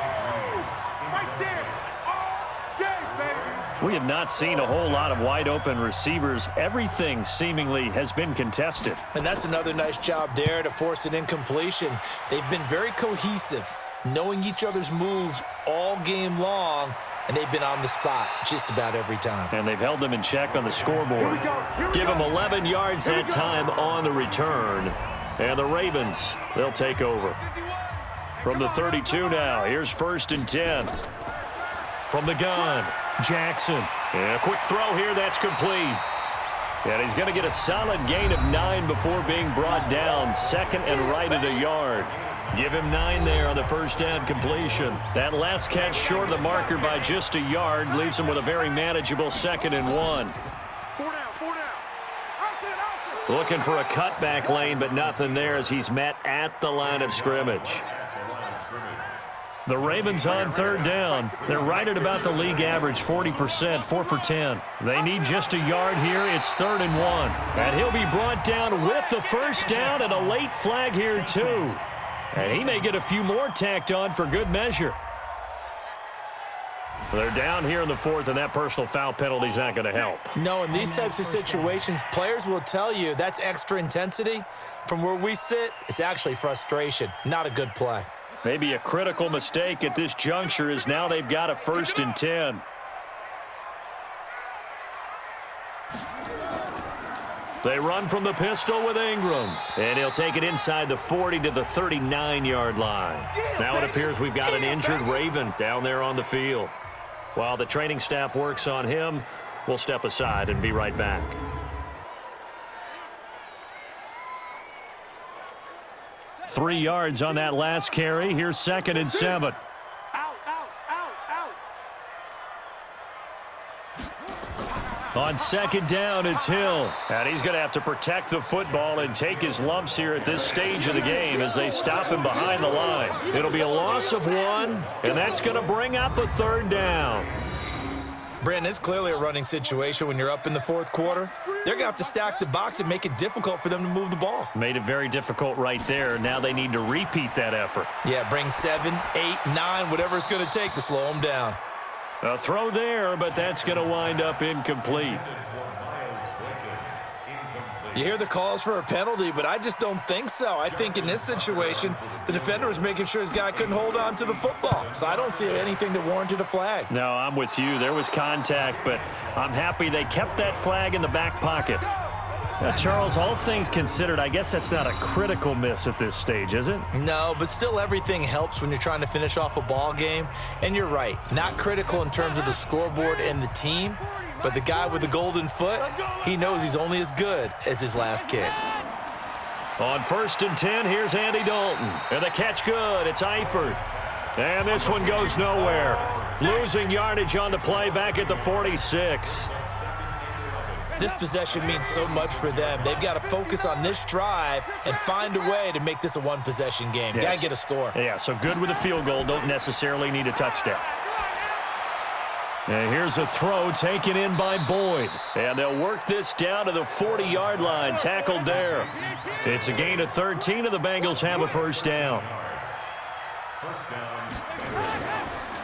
We have not seen a whole lot of wide open receivers. Everything seemingly has been contested. And that's another nice job there to force an incompletion. They've been very cohesive, knowing each other's moves all game long. And they've been on the spot just about every time. And they've held them in check on the scoreboard. Give them 11 yards that time on the return. And the Ravens, they'll take over. From the 32 now, here's 1st and 10. From the gun, Jackson. And a quick throw here, that's complete. And he's going to get a solid gain of 9 before being brought down. Second and right at a yard. Give him 9 there on the first down completion. That last catch short of the marker by just a yard leaves him with a very manageable 2nd and 1. 4 down. Looking for a cutback lane, but nothing there as he's met at the line of scrimmage. The Ravens on third down. They're right at about the league average, 40%, 4 for 10. They need just a yard here. It's 3rd and 1. And he'll be brought down with the first down and a late flag here, too. And he may get a few more tacked on for good measure. They're down here in the 4th, and that personal foul penalty is not going to help. No, in these types of situations, players will tell you that's extra intensity. From where we sit, it's actually frustration, not a good play. Maybe a critical mistake at this juncture is now they've got a 1st and 10. They run from the pistol with Ingram. And he'll take it inside the 40 to the 39-yard line. Now it appears we've got an injured Raven down there on the field. While the training staff works on him, we'll step aside and be right back. Three yards on that last carry. Here's 2nd and 7. On second down, it's Hill. And he's going to have to protect the football and take his lumps here at this stage of the game as they stop him behind the line. It'll be a loss of 1, and that's going to bring up a 3rd down. Brandon, it's clearly a running situation when you're up in the 4th quarter. They're going to have to stack the box and make it difficult for them to move the ball. Made it very difficult right there. Now they need to repeat that effort. Yeah, bring 7, 8, 9, whatever it's going to take to slow them down. A throw there, but that's going to wind up incomplete. You hear the calls for a penalty, but I just don't think so. I think in this situation, the defender was making sure his guy couldn't hold on to the football. So I don't see anything that warranted a flag. No, I'm with you. There was contact, but I'm happy they kept that flag in the back pocket. Charles, all things considered, I guess that's not a critical miss at this stage, is it? No, but still everything helps when you're trying to finish off a ball game. And you're right, not critical in terms of the scoreboard and the team, but the guy with the golden foot, he knows he's only as good as his last kick. On 1st and 10, here's Andy Dalton. And the catch good, it's Eifert. And this one goes nowhere. Losing yardage on the play back at the 46. This possession means so much for them. They've got to focus on this drive and find a way to make this a one-possession game. Yes. Got to get a score. Yeah, so good with a field goal. Don't necessarily need a touchdown. And here's a throw taken in by Boyd. And they'll work this down to the 40-yard line. Tackled there. It's a gain of 13, and the Bengals have a first down.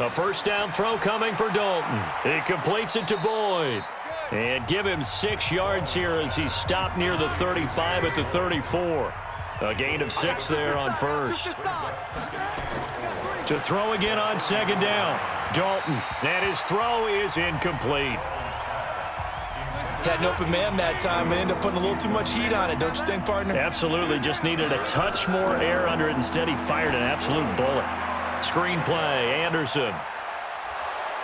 A first down throw coming for Dalton. He completes it to Boyd. And give him 6 yards here as he's stopped near the 35 at the 34. A gain of 6 there on first. To throw again on second down. Dalton, and his throw is incomplete. Had an open man that time, but ended up putting a little too much heat on it, don't you think, partner? Absolutely. Just needed a touch more air under it. Instead, he fired an absolute bullet. Screen play, Anderson.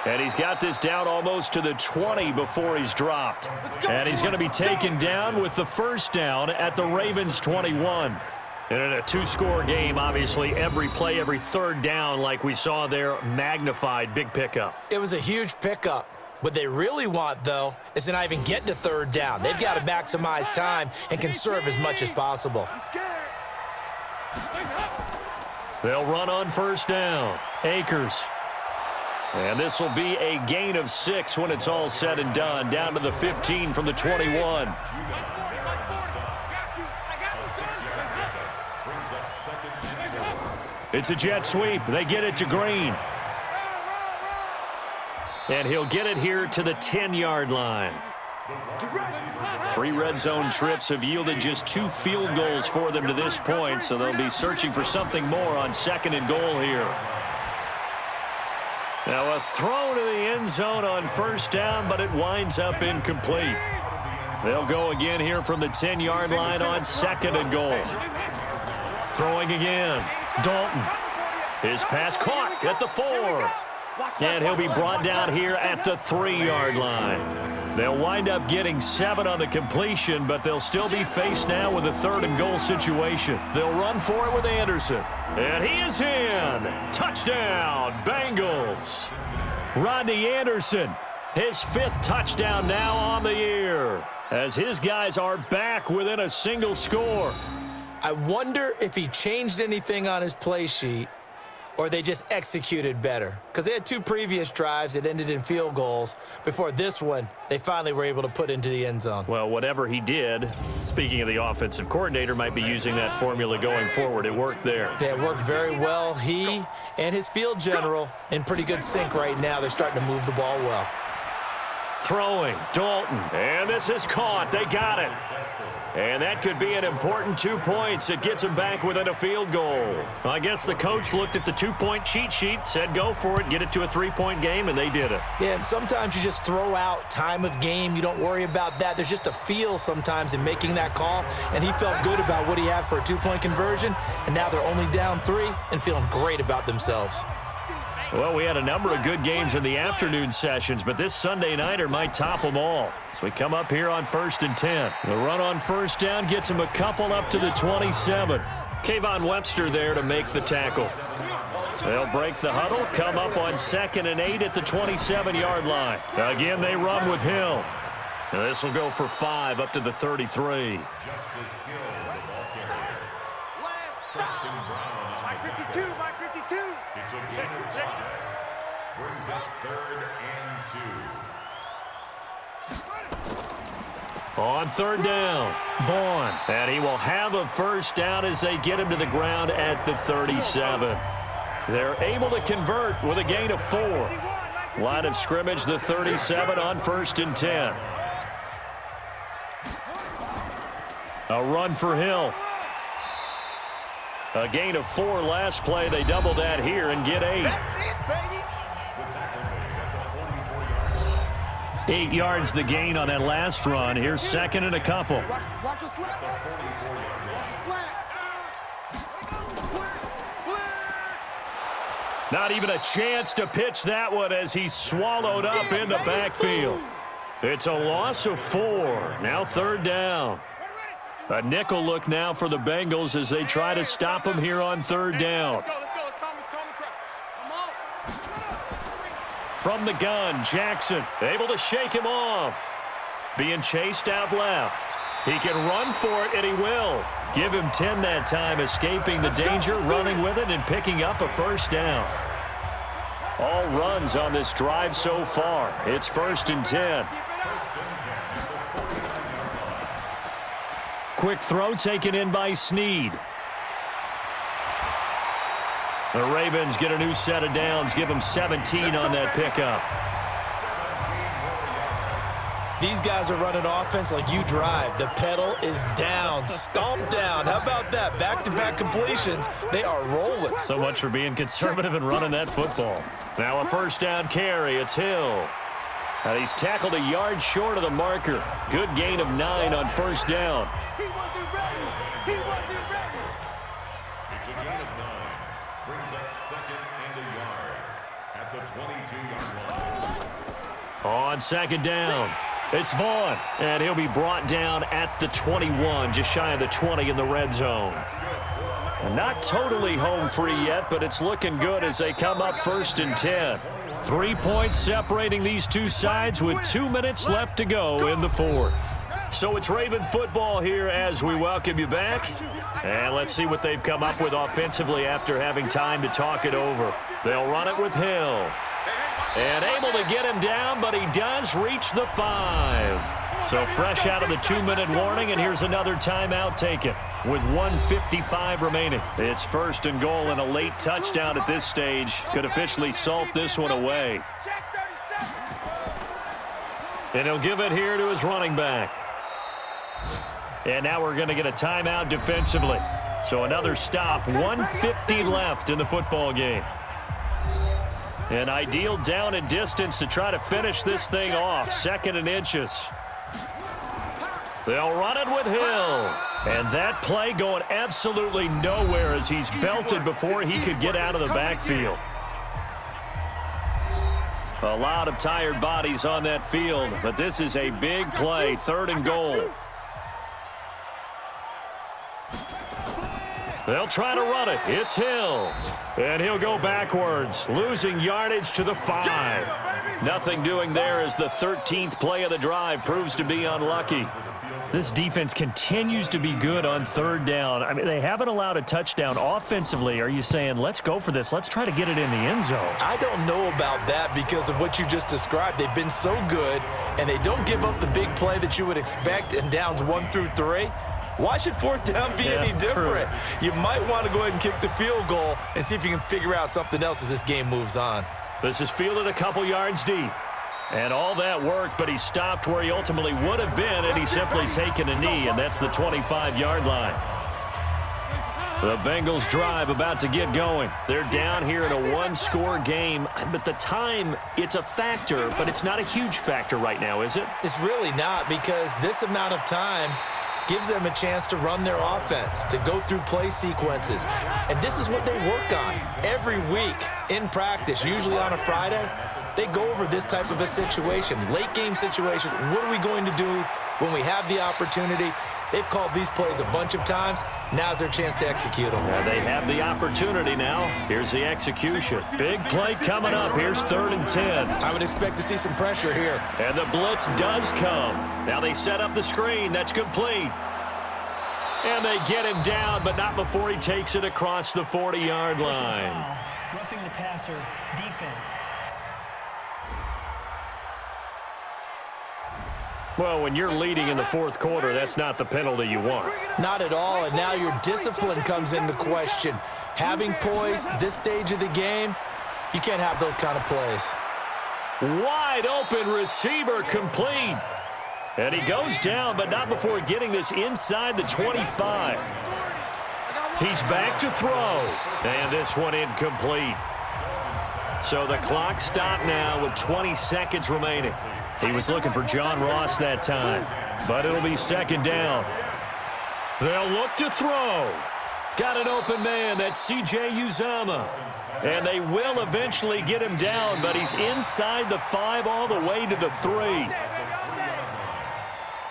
And he's got this down almost to the 20 before he's dropped. And he's going to be taken down with the first down at the Ravens' 21. And in a two-score game, obviously, every play, every third down, like we saw there, magnified, big pickup. It was a huge pickup. What they really want, though, is to not even get to third down. They've got to maximize time and conserve as much as possible. They'll run on first down. Akers. And this will be a gain of 6 when it's all said and done. Down to the 15 from the 21. It's a jet sweep. They get it to Green. And he'll get it here to the 10-yard line. 3 red zone trips have yielded just 2 field goals for them to this point, so they'll be searching for something more on 2nd and goal here. Now a throw to the end zone on first down, but it winds up incomplete. They'll go again here from the 10-yard line on 2nd and goal. Throwing again. Dalton. His pass caught at the 4. And he'll be brought down here at the 3-yard line. They'll wind up getting 7 on the completion, but they'll still be faced now with a 3rd and goal situation. They'll run for it with Anderson. And he is in. Touchdown, Bengals. Rodney Anderson, his 5th touchdown now on the year, as his guys are back within a single score. I wonder if he changed anything on his play sheet or they just executed better. Because they had 2 previous drives that ended in field goals. Before this one, they finally were able to put into the end zone. Well, whatever he did, speaking of the offensive coordinator, might be using that formula going forward. It worked there. Yeah, it worked very well. He and his field general in pretty good sync right now. They're starting to move the ball well. Throwing, Dalton, and this is caught. They got it. And that could be an important 2 points. It gets them back within a field goal. I guess the coach looked at the 2-point cheat sheet, said go for it, get it to a 3-point game, and they did it. Yeah, and sometimes you just throw out time of game. You don't worry about that. There's just a feel sometimes in making that call, and he felt good about what he had for a 2-point conversion, and now they're only down 3 and feeling great about themselves. Well, we had a number of good games in the afternoon sessions, but this Sunday nighter might top them all. So we come up here on 1st and 10. The run on first down gets them a couple up to the 27. Kayvon Webster there to make the tackle. They'll break the huddle, come up on 2nd and 8 at the 27-yard line. Again, they run with Hill. And this will go for 5 up to the 33. Brings up 3rd and 2. On 3rd down, Vaughn. And he will have a first down as they get him to the ground at the 37. They're able to convert with a gain of 4. Line of scrimmage, the 37 on 1st and 10. A run for Hill. A gain of 4 last play. They double that here and get 8. 8 yards the gain on that last run. Here's 2nd and a couple. Watch the slap. Watch the slap. Not even a chance to pitch that one as he's swallowed up in the backfield. It's a loss of 4. Now 3rd down. A nickel look now for the Bengals as they try to stop him here on 3rd down. From the gun, Jackson able to shake him off. Being chased out left. He can run for it, and he will. Give him 10 that time, escaping the danger, running with it, and picking up a first down. All runs on this drive so far. It's 1st and 10. Quick throw taken in by Snead. The Ravens get a new set of downs, give them 17 on that pickup. These guys are running offense like you drive. The pedal is down, stomped down. How about that? Back-to-back completions. They are rolling. So much for being conservative and running that football. Now a first down carry. It's Hill. And he's tackled a yard short of the marker. Good gain of 9 on first down. He wasn't ready. He wasn't ready. It's a gain of 9. Brings up second and a yard at the 22-yard line. On second down, it's Vaughn. And he'll be brought down at the 21, just shy of the 20 in the red zone. And not totally home free yet, but it's looking good as they come up 1st and 10. 3 points separating these two sides with 2 minutes left to go in the fourth. So it's Raven football here as we welcome you back. And let's see what they've come up with offensively after having time to talk it over. They'll run it with Hill. And able to get him down, but he does reach the 5. So fresh out of the 2-minute warning, and here's another timeout taken with 1:55 remaining. It's 1st and goal, and a late touchdown at this stage could officially salt this one away. And he'll give it here to his running back. And now we're going to get a timeout defensively. So another stop, 1:50 left in the football game. An ideal down and distance to try to finish this thing off. 2nd and inches. They'll run it with Hill. And that play going absolutely nowhere as he's belted before he could get out of the backfield. A lot of tired bodies on that field, but this is a big play, 3rd and goal. They'll try to run it. It's Hill. And he'll go backwards, losing yardage to the 5. Nothing doing there as the 13th play of the drive proves to be unlucky. This defense continues to be good on 3rd down. I mean, they haven't allowed a touchdown offensively. Are you saying, let's go for this? Let's try to get it in the end zone. I don't know about that because of what you just described. They've been so good, and they don't give up the big play that you would expect in downs 1 through 3. Why should 4th down be any different? True. You might want to go ahead and kick the field goal and see if you can figure out something else as this game moves on. This is fielded a couple yards deep. And all that work, but he stopped where he ultimately would have been, and he's simply taken a knee, and that's the 25-yard line. The Bengals drive about to get going. They're down here in a 1-score game, but the time, it's a factor, but it's not a huge factor right now, is it? It's really not, because this amount of time gives them a chance to run their offense, to go through play sequences. And this is what they work on every week in practice, usually on a Friday. They go over this type of a situation, late game situation. What are we going to do when we have the opportunity? They've called these plays a bunch of times. Now's their chance to execute them. Yeah, they have the opportunity now. Here's the execution. Big play coming up. Here's 3rd and 10. I would expect to see some pressure here. And the blitz does come. Now they set up the screen. That's complete. And they get him down, but not before he takes it across the 40-yard line. Roughing the passer, defense. Well, when you're leading in the 4th quarter, that's not the penalty you want. Not at all, and now your discipline comes into question. Having poise this stage of the game, you can't have those kind of plays. Wide open receiver complete. And he goes down, but not before getting this inside the 25. He's back to throw. And this one incomplete. So the clock stopped now with 20 seconds remaining. He was looking for John Ross that time, but it'll be 2nd down. They'll look to throw. Got an open man. That's C.J. Uzomah. And they will eventually get him down, but he's inside the 5 all the way to the 3.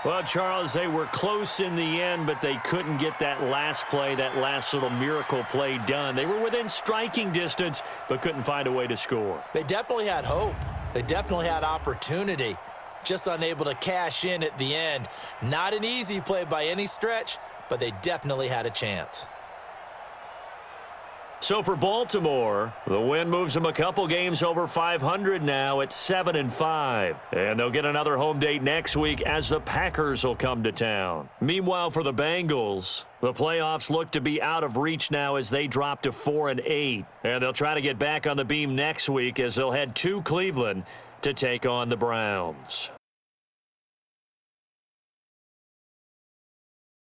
Well, Charles, they were close in the end, but they couldn't get that last play, that last little miracle play done. They were within striking distance, but couldn't find a way to score. They definitely had hope. They definitely had opportunity, just unable to cash in at the end. Not an easy play by any stretch, but they definitely had a chance. So for Baltimore, the win moves them a couple games over 500 now at 7-5. And they'll get another home date next week as the Packers will come to town. Meanwhile, for the Bengals, the playoffs look to be out of reach now as they drop to 4-8. And they'll try to get back on the beam next week as they'll head to Cleveland to take on the Browns.